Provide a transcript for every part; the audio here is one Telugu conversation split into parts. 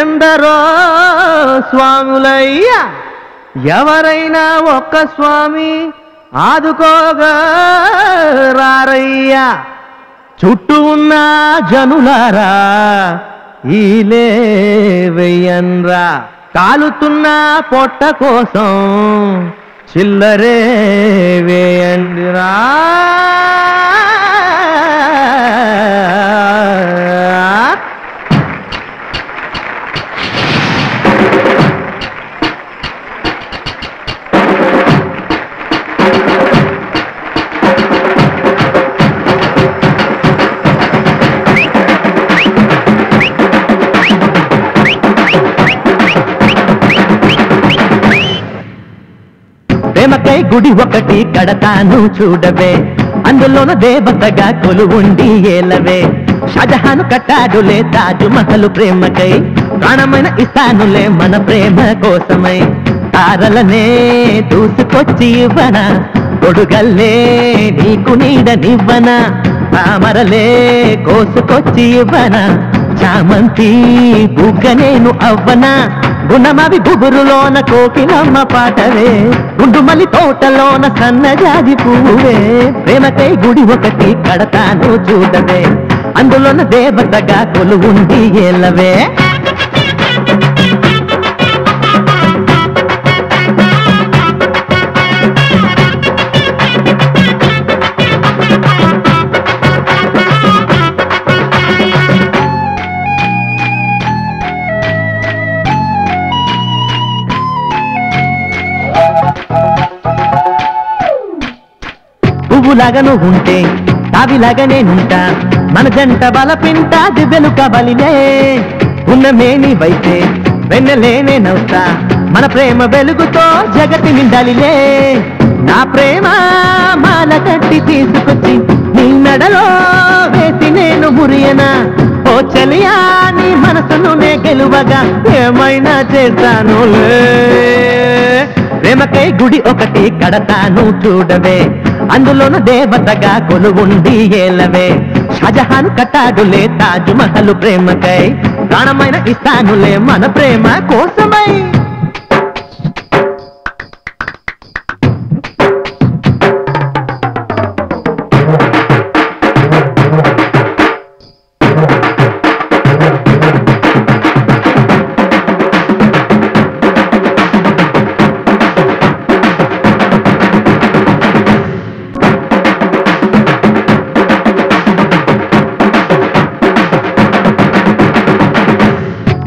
ఎందరో స్వాములయ్యా ఎవరైనా ఒక్క స్వామి ఆదుకోగా రారయ్యా చుట్టూ ఉన్న జనులారా ఈలే వెయ్యన్రా కాలుతున్న పొట్ట కోసం చిల్లరే వేయండిరా ప్రేమకై గుడి ఒకటి కడతాను చూడవే అందులోన దేవతగా కొలువుండి ఏలవే షాజహాను కట్టాడులే తాజు మహలు ప్రేమకై ప్రాణమైన ఇస్తానులే మన ప్రేమ కోసమై తారలనే దూసుకొచ్చి ఇవ్వనా గొడుగల్లే నీకు నీడనివ్వనా తామరలే కోసుకొచ్చి ఇవ్వనా చామంతి బుగ్గ నేను అవ్వనా గుణమవి గుబురులోన కోకిలమ్మ పాటవే గుండుమల్లి తోటలోన సన్నజాజి పువ్వువే ప్రేమకై గుడి ఒకటి కడతాను చూడవే అందులోన దేవతగా కొలువుండి ఏలవే పువ్వులాగా నువ్వు ఉంటే తావిలాగా నేనుంటా మన జంట బలపింట దివ్యలు కబలిలే ఉన్నమేని వైతే వెన్నెలేనే నవ్వుతా మన ప్రేమ వెలుగుతో జగతి నిండాలిలే నా ప్రేమ మాల కట్టి తీసుకొచ్చి నీ మెడలో వేసి నేను మురియనా ఓ చలియా నీ మనసును గెలువగా ఏమైనా చేస్తానులే ప్రేమకై గుడి ఒకటి కడతాను చూడవే అందులోన దేవతగా కొలువుండి ఏలవే షాజహాన్ కట్టాడులే తాజు మహలు ప్రేమకై ప్రాణమైన ఇస్తానులే మన ప్రేమ కోసమై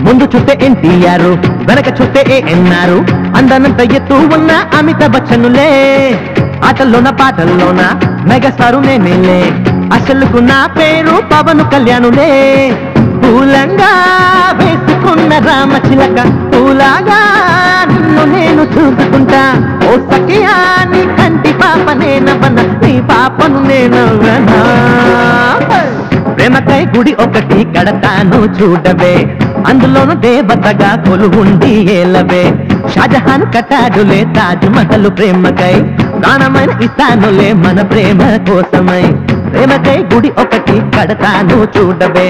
ముందు చూస్తే ఎన్టీఆర్ వెనక చూస్తే ఏఎన్ఆర్ అందనంత ఎత్తు ఉన్న అమితాబ్ బచ్చనులే ఆటల్లోన పాటల్లోన మెగాస్టారు నేనేలే అసలుకు నా పేరు పవన్ కళ్యాణులే పూలంగా వేసుకున్న రామచిలక పూలాగా నిన్ను నేను చూసుకుంటా ఓ సఖియా నీ కంటి పాప నేనవన నీ పాపను నేనవనా ప్రేమకై గుడి ఒకటి కడతాను చూడవే అందులోను దేవతగా కొలువుండి ఏలవే షాజహాన్ కట్టాడులే తాజ్ మహల్ ప్రేమకై ప్రాణమైన ఇస్తానులే మన ప్రేమ కోసమై ప్రేమకై గుడి ఒకటి కడతాను చూడవే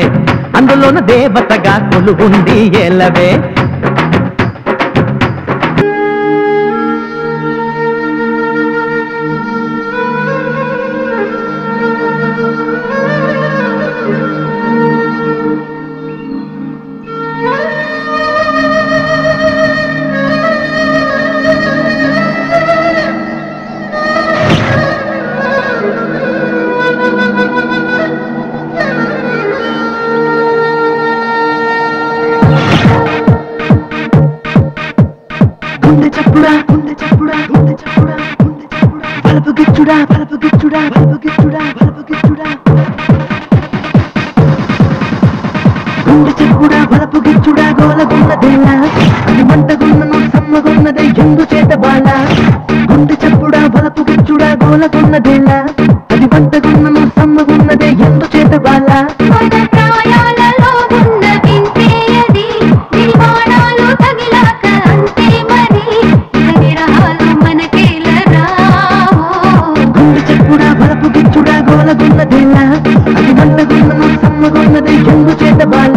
అందులోను దేవతగా కొలువుండి ఏలవే అది మంటగున్నను సమ్మగున్నది ఎందు చేత బాల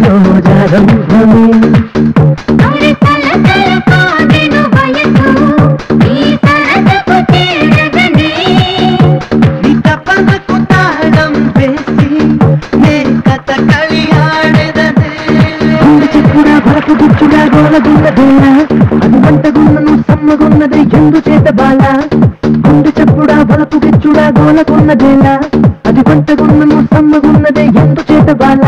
రోజారంభమే అది వంటగున్నను సమ్మగున్నది ఎందు చేత బాల గుండె చెప్పుడా వలపు గిచ్చుడా గోలకున్నదేల అది వంటగున్నను సమ్మగున్నది ఎందు చేత బాల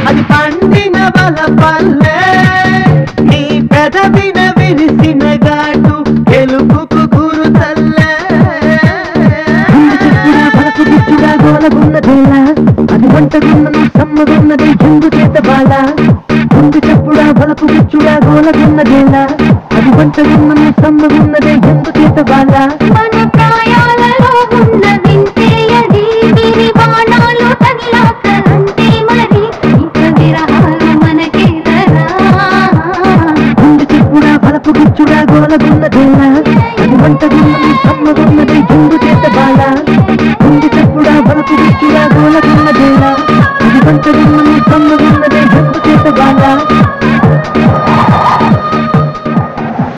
అది పండిన బల పల్లె నీ పెదవిన విరిసిన గాటు గెలుపుకు గురు తల్లె బలపు గిచ్చుడా గోలగున్నదేలా అది వంటగున్నను సమ్మగున్నది ఎందు చేత బాల గుండు చెప్పుడా బలపు గిచ్చుడా గోలగున్నదేలా అది వంటగున్నను సమ్మగున్నది ఎందు చేత బాల మన ప్రాయాలలో ఉన్న వింతేయది విరి బాణాలు తగిలాకంటే మరి ఇక విరహాలు మనకేదరా గుండు చెప్పుడా బలపు గిచ్చుడా గోలగున్నదేలా అది వంటగున్నను సమ్మగున్నది ఎందు చేత